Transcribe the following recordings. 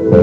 Hello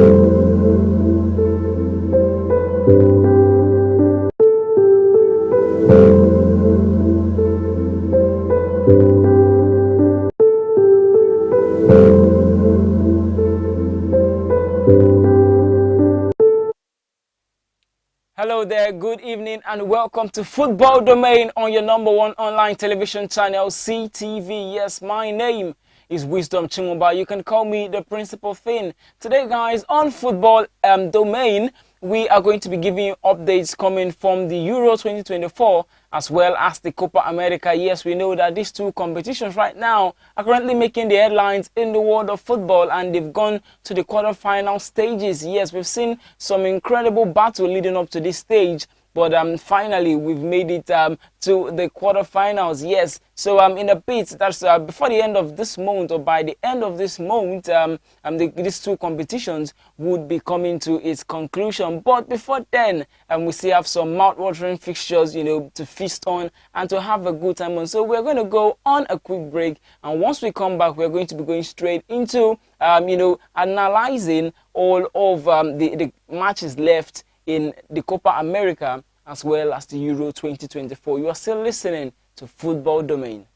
there, good evening and welcome to Football Domain on your #1 online television channel, CTV. Yes, my name is Wisdom Chimoba. You can call me the Principal Thing. Today, guys, on Football Domain, we are going to be giving you updates coming from the Euro 2024 as well as the Copa America. Yes, we know that these two competitions right now are currently making the headlines in the world of football, and they've gone to the quarterfinal stages. Yes, we've seen some incredible battle leading up to this stage, but finally we've made it to the quarterfinals. Yes, so in a bit, that's before the end of this month, or by the end of this month, these two competitions would be coming to its conclusion. But before then, we still have some mouth-watering fixtures, you know, to feast on and to have a good time on. So we're going to go on a quick break, and once we come back, we're going to be going straight into you know, analyzing all of the matches left in the Copa America as well as the Euro 2024. You are still listening to Football Domain.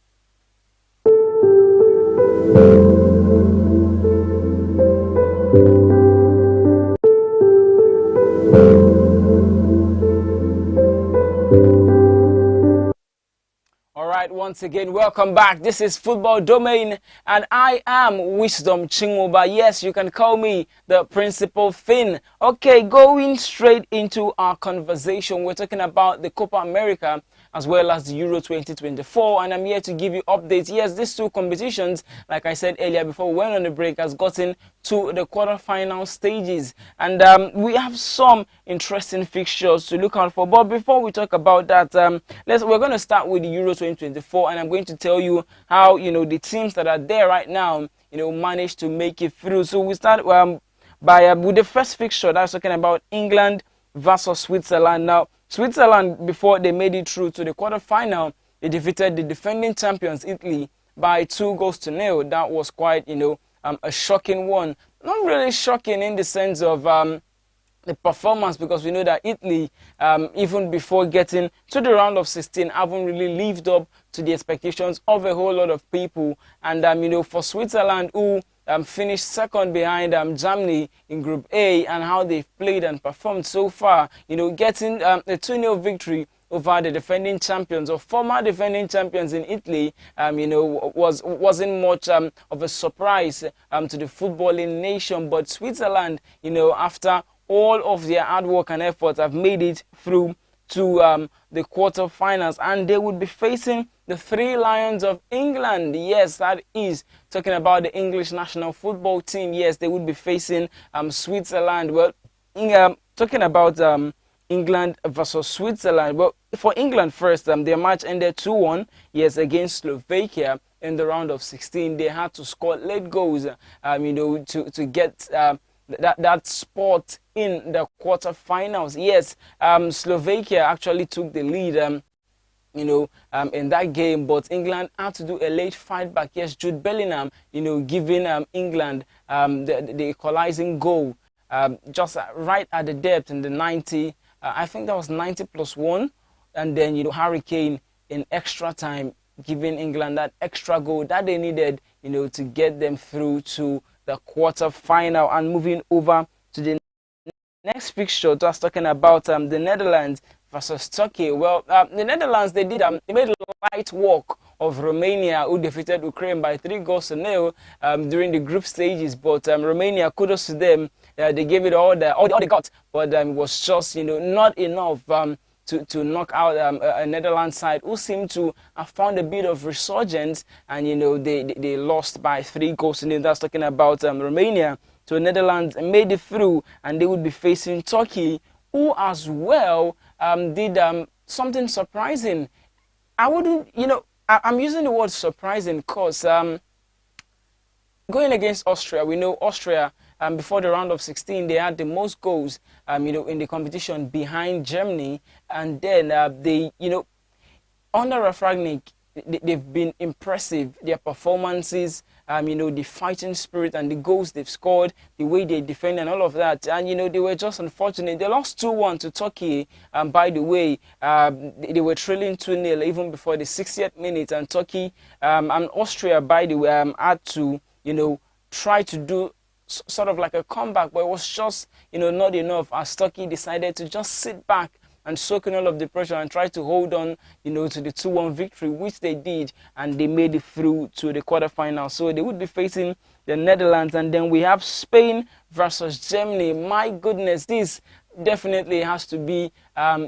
Alright, once again, welcome back. This is Football Domain and I am Wisdom Chimoba. Yes, you can call me the Principal Thing. Okay, going straight into our conversation, we're talking about the Copa America as well as the Euro 2024, and I'm here to give you updates. Yes, these two competitions, like I said earlier before we went on the break, has gotten to the quarterfinal stages, and we have some interesting fixtures to look out for. But before we talk about that, we're going to start with the Euro 2024, and I'm going to tell you how, you know, the teams that are there right now, you know, managed to make it through. So we start with the first fixture that's talking about England versus Switzerland. Now, Switzerland, before they made it through to the quarterfinal, they defeated the defending champions Italy by 2-0. That was quite, you know, a shocking one. Not really shocking in the sense of the performance, because we know that Italy, even before getting to the round of 16, haven't really lived up to the expectations of a whole lot of people. And you know, for Switzerland, who finished second behind Germany in Group A, and how they've played and performed so far, you know, getting a 2-0 victory over the defending champions, or former defending champions in Italy, you know, wasn't much of a surprise to the footballing nation. But Switzerland, you know, after all of their hard work and efforts, have made it through to the quarterfinals, and they would be facing the Three Lions of England. Yes, that is talking about the English national football team. Yes, they would be facing Switzerland. Well, talking about England versus Switzerland. Well, for England first, their match ended 2-1. Yes, against Slovakia in the round of 16. They had to score late goals, you know, to get that spot in the quarterfinals. Yes, Slovakia actually took the lead, you know, in that game, but England had to do a late fight back. Yes, Jude Bellingham, you know, giving England the equalizing goal just right at the depth in the 90. I think that was 90+1, and then, you know, Harry Kane in extra time, giving England that extra goal that they needed, you know, to get them through to the quarterfinal. And moving over to the next fixture, just talking about the Netherlands versus Turkey. Well, the Netherlands, they made light work of Romania, who defeated Ukraine by 3-0 during the group stages. But Romania, kudos to them, they gave it all they got, but it was just, you know, not enough to knock out a Netherlands side who seemed to have found a bit of resurgence, and, you know, they lost by 3-0. That's talking about Romania. So Netherlands made it through, and they would be facing Turkey, who as well did something surprising. I wouldn't, you know, I'm using the word surprising because going against Austria, we know Austria, before the round of 16, they had the most goals, you know, in the competition behind Germany. And then they, you know, under Rafragnik, they've been impressive. Their performances, you know, the fighting spirit and the goals they've scored, the way they defend and all of that. And, you know, they were just unfortunate. They lost 2-1 to Turkey. By the way, they were trailing 2-0 even before the 60th minute. And Turkey and Austria, by the way, had to, you know, try to do sort of like a comeback, but it was just, you know, not enough, as Turkey decided to just sit back and soak in all of the pressure and try to hold on, you know, to the 2-1 victory, which they did, and they made it through to the quarterfinals. So they would be facing the Netherlands, and then we have Spain versus Germany. My goodness, this definitely has to be,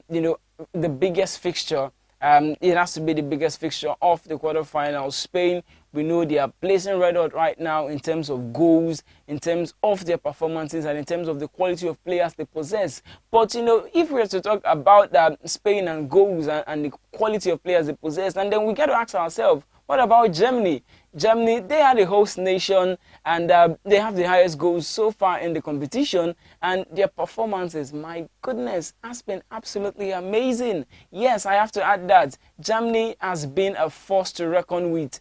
you know, the biggest fixture. It has to be the biggest fixture of the quarterfinals. Spain, we know they are blazing red hot right now in terms of goals, in terms of their performances, and in terms of the quality of players they possess. But, you know, if we are to talk about Spain and goals and the quality of players they possess, and then we got to ask ourselves, what about Germany? Germany, they are the host nation, and they have the highest goals so far in the competition, and their performances, my goodness, has been absolutely amazing. Yes, I have to add that Germany has been a force to reckon with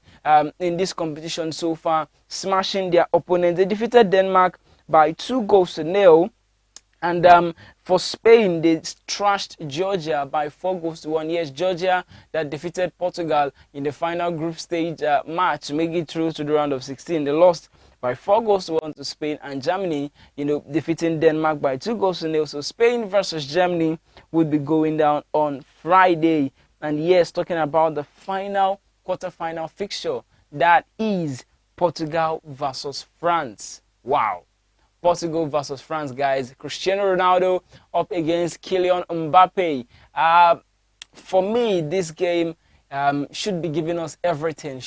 in this competition so far, smashing their opponents. They defeated Denmark by 2-0. And for Spain, they trashed Georgia by 4-1. Yes, Georgia that defeated Portugal in the final group stage match to make it through to the round of 16. They lost by 4-1 to Spain, and Germany, you know, defeating Denmark by 2-0. So Spain versus Germany would be going down on Friday. And yes, talking about the final quarterfinal fixture, that is Portugal versus France. Wow. Portugal versus France, guys. Cristiano Ronaldo up against Kylian Mbappe. For me, this game should be giving us everything.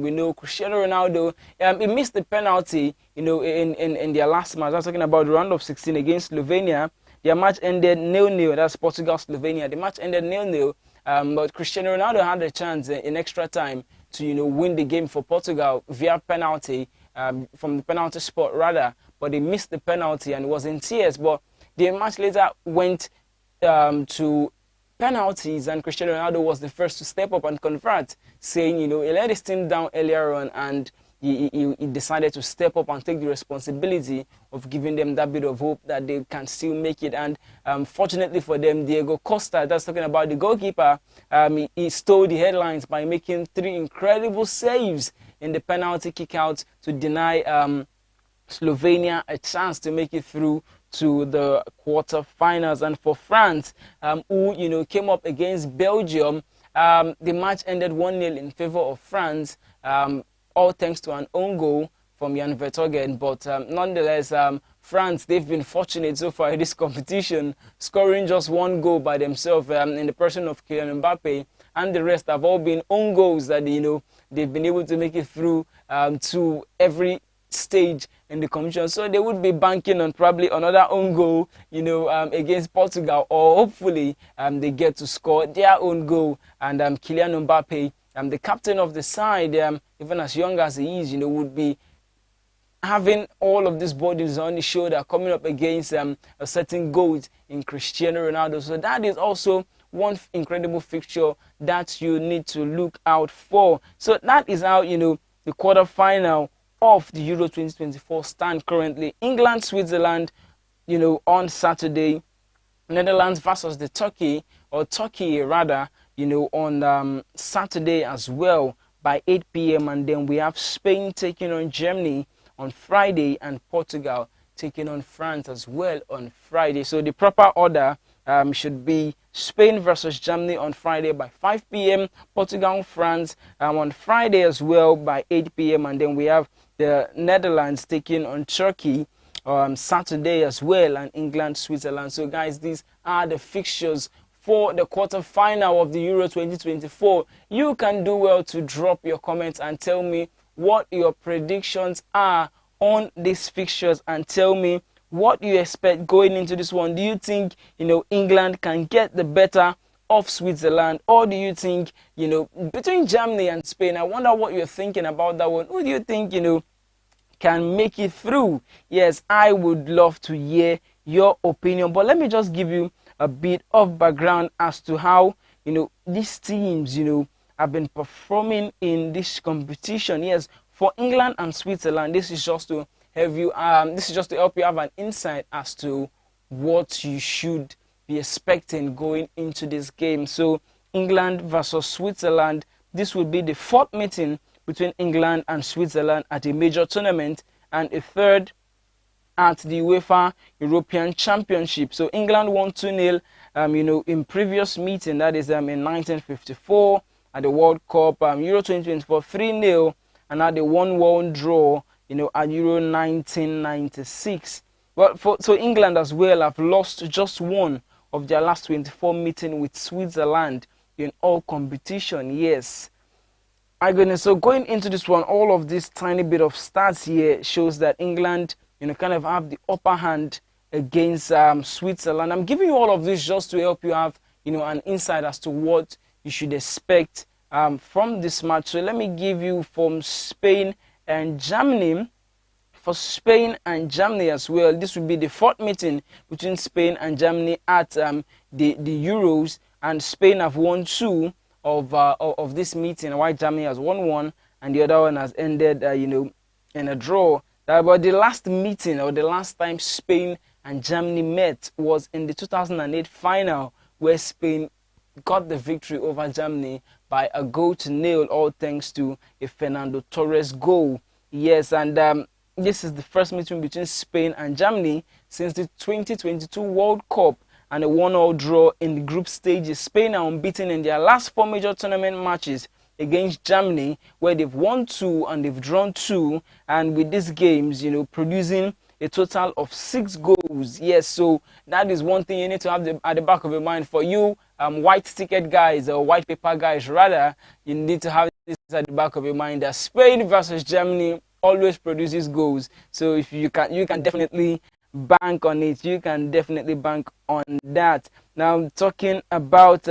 We know Cristiano Ronaldo, he missed the penalty, you know, in their last match. I was talking about the round of 16 against Slovenia. Their match ended 0-0. That's Portugal-Slovenia. The match ended 0-0. But Cristiano Ronaldo had a chance in extra time to, you know, win the game for Portugal via penalty. From the penalty spot rather, but he missed the penalty and was in tears. But the match later went to penalties, and Cristiano Ronaldo was the first to step up and convert, saying, you know, he let his team down earlier on, and he decided to step up and take the responsibility of giving them that bit of hope that they can still make it. And fortunately for them, Diego Costa, that's talking about the goalkeeper, he stole the headlines by making 3 incredible saves in the penalty kick-out to deny Slovenia a chance to make it through to the quarterfinals. And for France, who, you know, came up against Belgium, the match ended 1-0 in favor of France, all thanks to an own goal from Jan Vertonghen. But nonetheless, France, they've been fortunate so far in this competition, scoring just 1 goal by themselves in the person of Kylian Mbappe, and the rest have all been own goals that, you know, they've been able to make it through to every stage in the competition. So they would be banking on probably another own goal, you know, against Portugal, or hopefully they get to score their own goal. And Kylian Mbappe, the captain of the side, even as young as he is, you know, would be having all of these bodies on his shoulder coming up against a certain GOAT in Cristiano Ronaldo. So that is also one incredible fixture that you need to look out for. So that is how, you know, the quarterfinal of the Euro 2024 stand currently. England, Switzerland, you know, on Saturday. Netherlands versus the Turkey rather, you know, on Saturday as well by 8 p.m. And then we have Spain taking on Germany on Friday, and Portugal taking on France as well on Friday. So the proper order should be Spain versus Germany on Friday by 5 p.m. Portugal, France on Friday as well by 8 p.m. And then we have the Netherlands taking on Turkey Saturday as well, and England, Switzerland. So guys, these are the fixtures for the quarterfinal of the Euro 2024. You can do well to drop your comments and tell me what your predictions are on these fixtures, and tell me what you expect going into this one. Do you think, you know, England can get the better of Switzerland, or do you think, you know, between Germany and Spain? I wonder what you're thinking about that one. Who do you think, you know, can make it through? Yes, I would love to hear your opinion, but let me just give you a bit of background as to how, you know, these teams, you know, have been performing in this competition. Yes, for England and Switzerland, this is just to have you help you have an insight as to what you should be expecting going into this game. So England versus Switzerland, this will be the fourth meeting between England and Switzerland at a major tournament, and a third at the UEFA European Championship. So England won 2-0, in previous meeting, that is in 1954 at the World Cup, Euro 2024, 3-0, and had a 1-1 draw, at Euro 1996. But so England as well have lost just one of their last 24 meeting with Switzerland in all competition. Yes. My goodness. So going into this one, all of this tiny bit of stats here shows that England, kind of have the upper hand against Switzerland. I'm giving you all of this just to help you have, an insight as to what you should expect from this match. So let me give you from Spain and Germany. For Spain and Germany as well, this will be the fourth meeting between Spain and Germany at the Euros, and Spain have won 2 of this meeting, while Germany has won 1, and the other one has ended, in a draw. But the last meeting, or the last time Spain and Germany met, was in the 2008 final, where Spain got the victory over Germany by a 0-0, all thanks to a Fernando Torres goal. Yes, and this is the first meeting between Spain and Germany since the 2022 World Cup, and a 1-1 draw in the group stages. Spain are unbeaten in their last 4 major tournament matches against Germany, where they've won 2 and they've drawn 2, and with these games, producing a total of 6 goals. Yes, so that is one thing you need to have at the back of your mind. For you white ticket guys, or white paper guys rather, you need to have this at the back of your mind, that Spain versus Germany always produces goals. So if you can definitely bank on it. You can definitely bank on that. Now talking about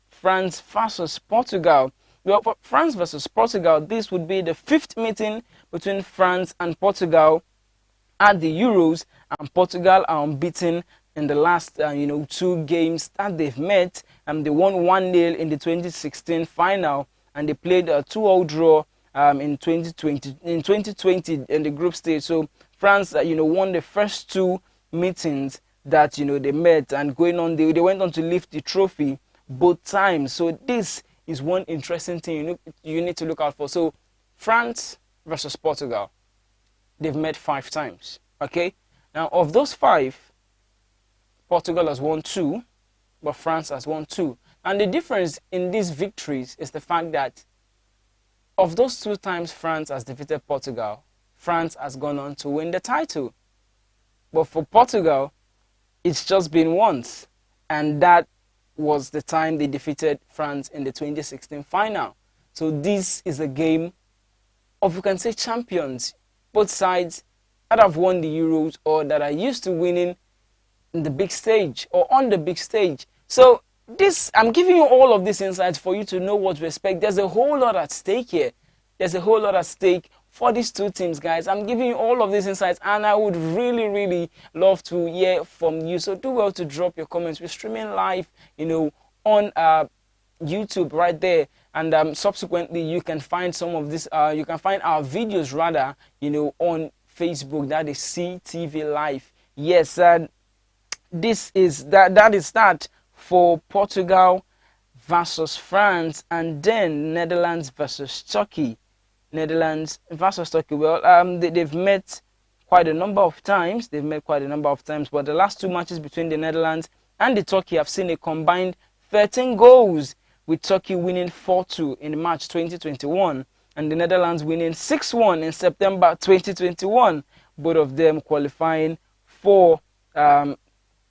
France versus Portugal. Well, for France versus Portugal, this would be the 5th meeting between France and Portugal at the Euros, and Portugal are unbeaten in the last 2 games that they've met, and they won 1-0 in the 2016 final, and they played a 2-2 draw in 2020 in the group stage. So France won the first 2 meetings that they met, and going on they went on to lift the trophy both times. So this is one interesting thing you need to look out for. So France versus Portugal, they've met 5 times. Okay, now of those 5, Portugal has won 2, but France has won 2. And the difference in these victories is the fact that of those 2 times France has defeated Portugal, France has gone on to win the title. But for Portugal, it's just been once, and that was the time they defeated France in the 2016 final. So this is a game of, you can say, champions. Both sides that have won the Euros, or that are used to winning in the big stage or on the big stage. So this, I'm giving you all of these insights for you to know what to expect. There's a whole lot at stake here. There's a whole lot at stake for these 2 teams, guys. I'm giving you all of these insights, and I would really, really love to hear from you. So do well to drop your comments. We're streaming live, on YouTube right there, and subsequently you can find some of this. You can find our videos rather, on Facebook. That is CTV Live. Yes, this is that is that for Portugal versus France, and then Netherlands versus Turkey. Netherlands versus Turkey. Well, they've met quite a number of times. But the last 2 matches between the Netherlands and the Turkey have seen a combined 13 goals, with Turkey winning 4-2 in March 2021, and the Netherlands winning 6-1 in September 2021. Both of them qualifying for the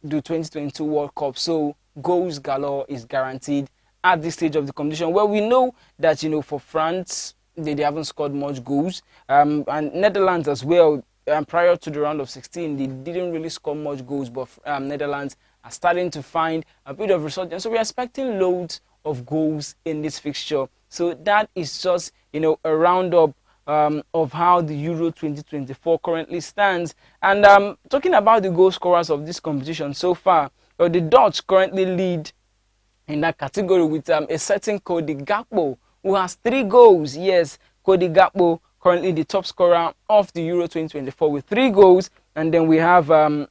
2022 World Cup. So goals galore is guaranteed at this stage of the competition. Well, we know that for France, they haven't scored much goals, and Netherlands as well. Prior to the round of 16, they didn't really score much goals, but Netherlands are starting to find a bit of resurgence. So we're expecting loads of goals in this fixture. So that is just a roundup of how the Euro 2024 currently stands. And talking about the goal scorers of this competition so far, the Dutch currently lead in that category with a certain Cody Gakpo, who has 3 goals. Yes, Cody Gakpo, currently the top scorer of the Euro 2024 with 3 goals. And then we have Ivan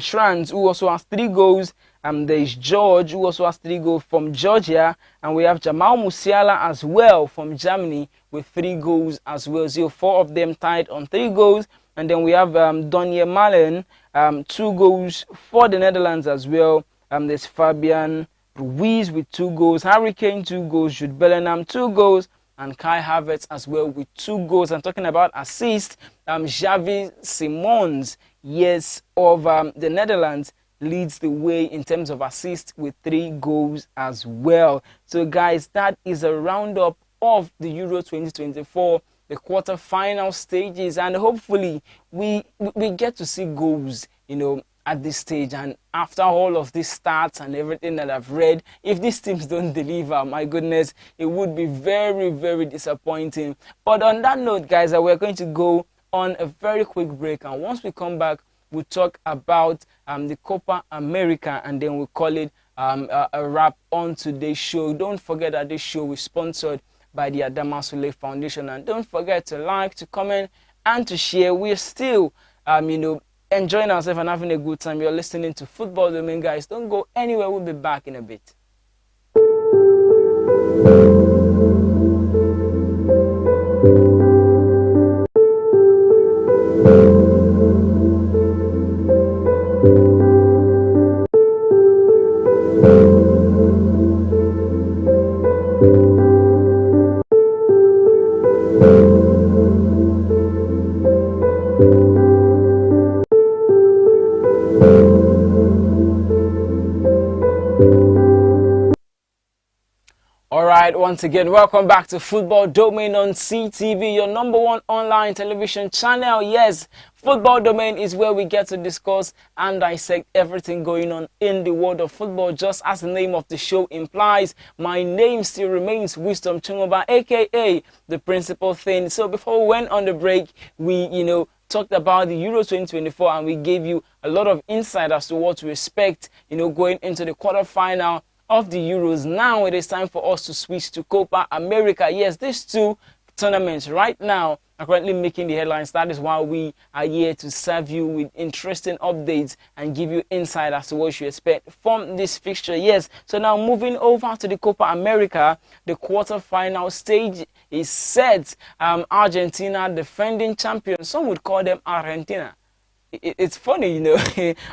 Schranz, who also has 3 goals. There is George, who also has 3 goals from Georgia. And we have Jamal Musiala as well from Germany with 3 goals as well. So 4 of them tied on 3 goals. And then we have Donye Malen, 2 goals for the Netherlands as well. There's Fabian Ruiz with 2 goals. Harry Kane, 2 goals. Jude Bellingham, 2 goals. And Kai Havertz as well with 2 goals. I'm talking about assists. Xavi Simons, yes, of the Netherlands, leads the way in terms of assists with 3 goals as well. So guys, that is a roundup of the Euro 2024, the quarter-final stages, and hopefully we get to see goals, you know, at this stage. And after all of these stats and everything that I've read, if these teams don't deliver, my goodness, it would be very, very disappointing. But on that note, guys, we're going to go on a very quick break, and once we come back, we'll talk about the Copa America, and then we'll call it a wrap on today's show. Don't forget that this show is sponsored by the Adama Sule Foundation, and don't forget to like, to comment, and to share. We're still, you know, enjoying ourselves and having a good time. You're listening to Football Domain, guys. Don't go anywhere. We'll be back in a bit. Alright, once again, welcome back to Football Domain on CTV, your #1 online television channel. Yes, Football Domain is where we get to discuss and dissect everything going on in the world of football. Just as the name of the show implies, my name still remains Wisdom Chingoba, aka the Principal Thing. So before we went on the break, we, you know, talked about the Euro 2024, and we gave you a lot of insight as to what to expect, you know, going into the quarterfinal of the Euros. Now it is time for us to switch to Copa America. Yes, these 2 tournaments right now are currently making the headlines. That is why we are here to serve you with interesting updates and give you insight as to what you expect from this fixture. Yes, so now moving over to the Copa America, the quarter-final stage is set. Argentina, defending champions. Some would call them Argentina. It's funny, you know.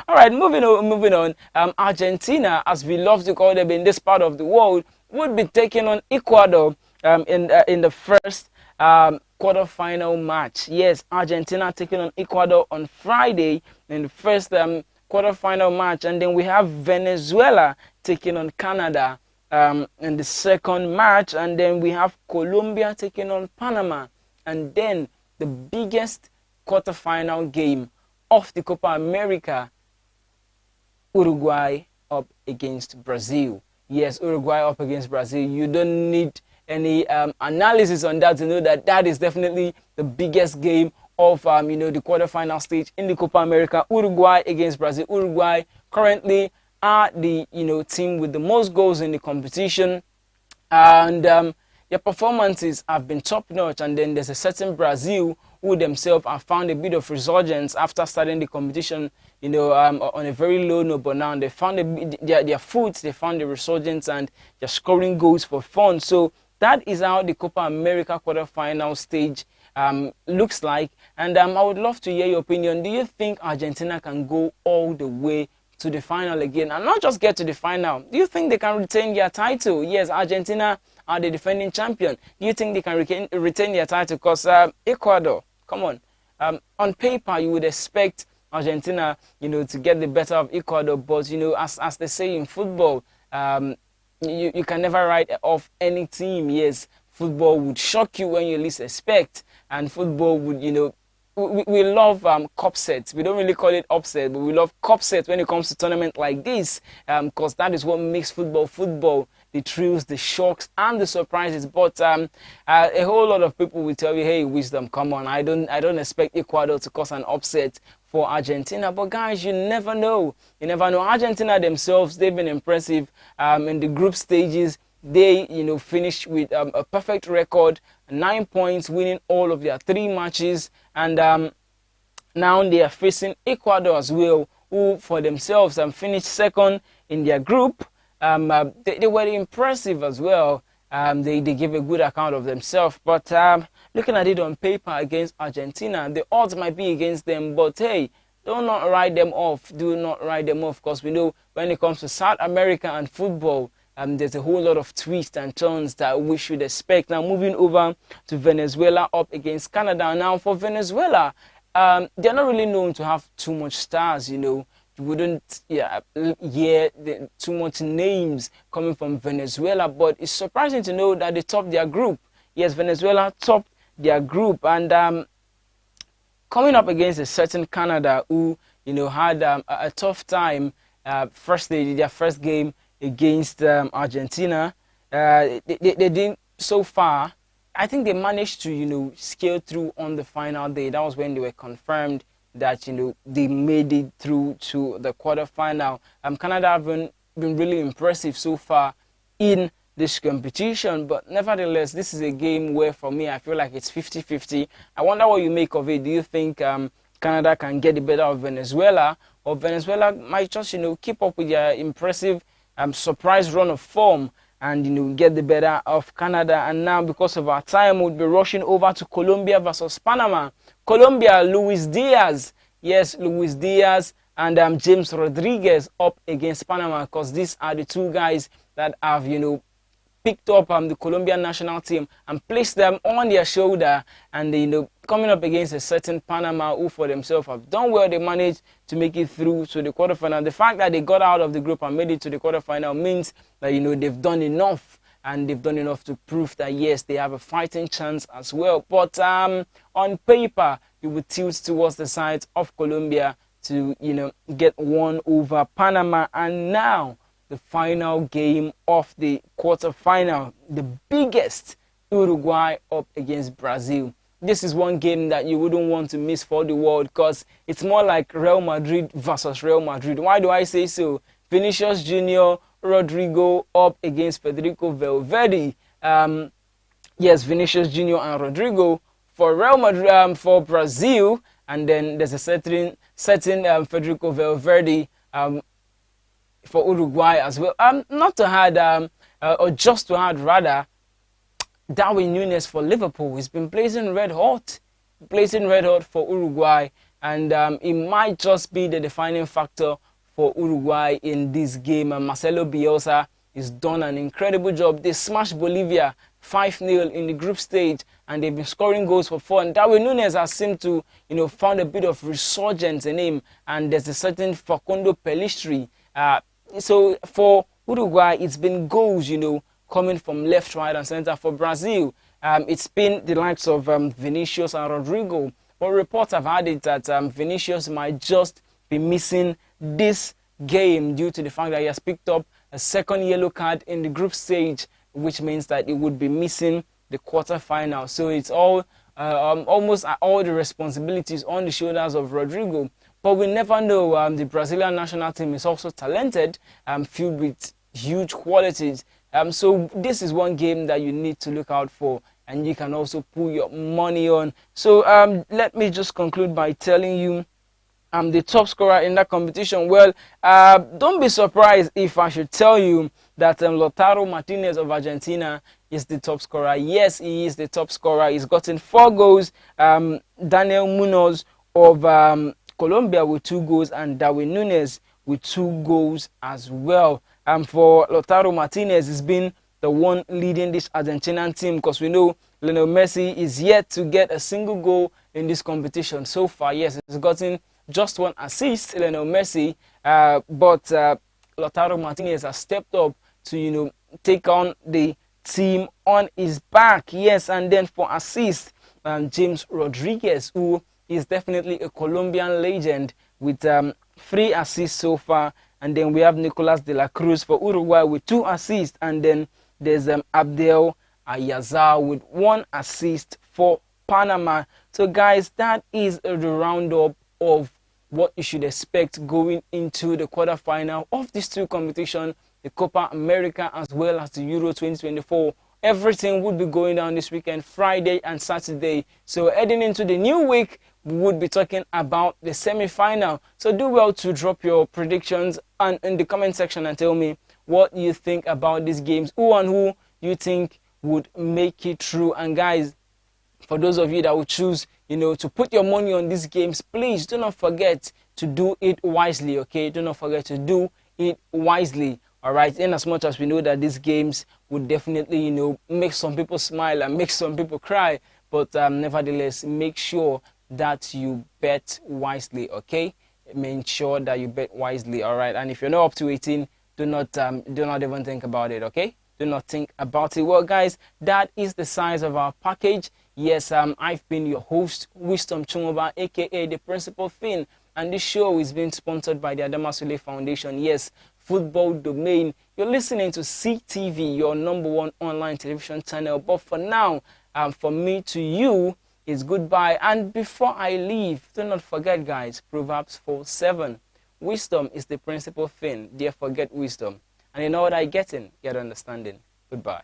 All right, moving on. Argentina, as we love to call them in this part of the world, would be taking on Ecuador in the first quarterfinal match. Yes, Argentina taking on Ecuador on Friday in the first quarterfinal match, and then we have Venezuela taking on Canada in the second match, and then we have Colombia taking on Panama, and then the biggest quarterfinal game of the Copa America, Uruguay up against Brazil. Yes, Uruguay up against Brazil. You don't need any analysis on that to know that that is definitely the biggest game of you know, the quarterfinal stage in the Copa America. Uruguay against Brazil. Uruguay currently are the, you know, team with the most goals in the competition, and their performances have been top notch. And then there's a certain Brazil who themselves have found a bit of resurgence after starting the competition, you know, on a very low note, but now they found their foot, they found the resurgence, and they're scoring goals for fun. So that is how the Copa America quarterfinal stage looks like. And I would love to hear your opinion. Do you think Argentina can go all the way to the final again, and not just get to the final? Do you think they can retain their title? Yes, Argentina are the defending champion. Do you think they can retain their title? Because Ecuador, come on paper you would expect Argentina, you know, to get the better of Ecuador, but you know, as they say in football, you can never write off any team. Yes, football would shock you when you least expect, and football would, you know, we love cup sets. We don't really call it upset, but we love cup sets when it comes to tournament like this, because that is what makes football. The thrills, the shocks, and the surprises. But a whole lot of people will tell you, hey, Wisdom, come on, I don't expect Ecuador to cause an upset for Argentina. But guys, you never know. You never know. Argentina themselves, they've been impressive in the group stages. they, finished with a perfect record, 9 points, winning all of their 3 matches, and now they are facing Ecuador as well, who for themselves finished second in their group. They were impressive as well. They gave a good account of themselves. But looking at it on paper against Argentina, the odds might be against them. But hey, do not write them off. Do not write them off, because we know when it comes to South America and football, there's a whole lot of twists and turns that we should expect. Now moving over to Venezuela up against Canada. Now for Venezuela, they're not really known to have too much stars, You wouldn't hear too much names coming from Venezuela, but it's surprising to know that they topped their group. Yes, Venezuela topped their group, and coming up against a certain Canada who, had a tough time. First, they did their first game against Argentina. They didn't so far. I think they managed to, scale through on the final day. That was when they were confirmed that, they made it through to the quarterfinal. Canada have been really impressive so far in this competition, but nevertheless, this is a game where, for me, I feel like it's 50-50. I wonder what you make of it. Do you think Canada can get the better of Venezuela, or Venezuela might just, keep up with their impressive surprise run of form and get the better of Canada? And now, because of our time, we'll be rushing over to Colombia versus Panama. Colombia, Luis Diaz, yes, Luis Diaz and James Rodriguez up against Panama, because these are the two guys that have picked up the Colombian national team and placed them on their shoulder, and coming up against a certain Panama who for themselves have done well. They managed to make it through to the quarterfinal. The fact that they got out of the group and made it to the quarterfinal means that they've done enough, and they've done enough to prove that yes, they have a fighting chance as well. But on paper, you would tilt towards the side of Colombia to get one over Panama. And now the final game of the quarterfinal, the biggest, Uruguay up against Brazil. This is one game that you wouldn't want to miss for the world, because it's more like Real Madrid versus Real Madrid. Why do I say so? Vinicius Jr., Rodrigo up against Federico Valverde. Yes, Vinicius Jr. and Rodrigo for Real Madrid, for Brazil, and then there's a certain Federico Valverde for Uruguay as well. Not to add, or just to add rather, Darwin Núñez for Liverpool. He's been blazing red hot for Uruguay, and it might just be the defining factor for Uruguay in this game. And Marcelo Bielsa has done an incredible job. They smashed Bolivia 5-0 in the group stage, and they've been scoring goals for fun. And Darwin Núñez has seemed to, found a bit of resurgence in him, and there's a certain Facundo Pellistri. So for Uruguay, it's been goals, coming from left, right, and center. For Brazil, it's been the likes of Vinicius and Rodrigo. But reports have had it that Vinicius might just be missing this game due to the fact that he has picked up a second yellow card in the group stage, which means that he would be missing the quarterfinal. So it's all almost all the responsibilities on the shoulders of Rodrigo. But we never know. The Brazilian national team is also talented, filled with huge qualities. So this is one game that you need to look out for, and you can also put your money on. So let me just conclude by telling you I'm the top scorer in that competition. Well, don't be surprised if I should tell you that Lautaro Martinez of Argentina is the top scorer. Yes, he is the top scorer. He's gotten 4 goals. Daniel Munoz of Colombia with 2 goals, and Darwin Núñez with 2 goals as well. For Lautaro Martinez, he's been the one leading this Argentinian team, because we know Lionel Messi is yet to get a single goal in this competition so far. Yes, he's gotten just 1 assist, Lionel Messi, but Lautaro Martinez has stepped up to take on the team on his back. Yes, and then for assist, James Rodriguez, who is definitely a Colombian legend with 3 assists so far. And then we have Nicolas de la Cruz for Uruguay with 2 assists, and then there's Abdel Ayazar with 1 assist for Panama. So guys, that is the roundup of what you should expect going into the quarterfinal of these 2 competitions, the Copa America, as well as the Euro 2024. Everything would be going down this weekend, Friday and Saturday. So heading into the new week, we would be talking about the semi-final. So do well to drop your predictions and in the comment section and tell me what you think about these games, who and who you think would make it through. And guys, for those of you that will choose, to put your money on these games, please do not forget to do it wisely, okay? Do not forget to do it wisely. All right, in as much as we know that these games would definitely, make some people smile and make some people cry, but nevertheless, make sure that you bet wisely, okay? Make sure that you bet wisely, all right? And if you're not up to 18, do not even think about it, okay? Do not think about it. Well, guys, that is the size of our package. Yes, I've been your host, Wisdom Chungoba, aka the Principal Fin, and this show is being sponsored by the Adamasule Foundation. Yes, Football Domain. You're listening to CTV, your #1 online television channel. But for now, from me to you, is goodbye. And before I leave, do not forget, guys, Proverbs 4:7. Wisdom is the principal thing. Therefore, get wisdom. And in all that I get understanding. Goodbye.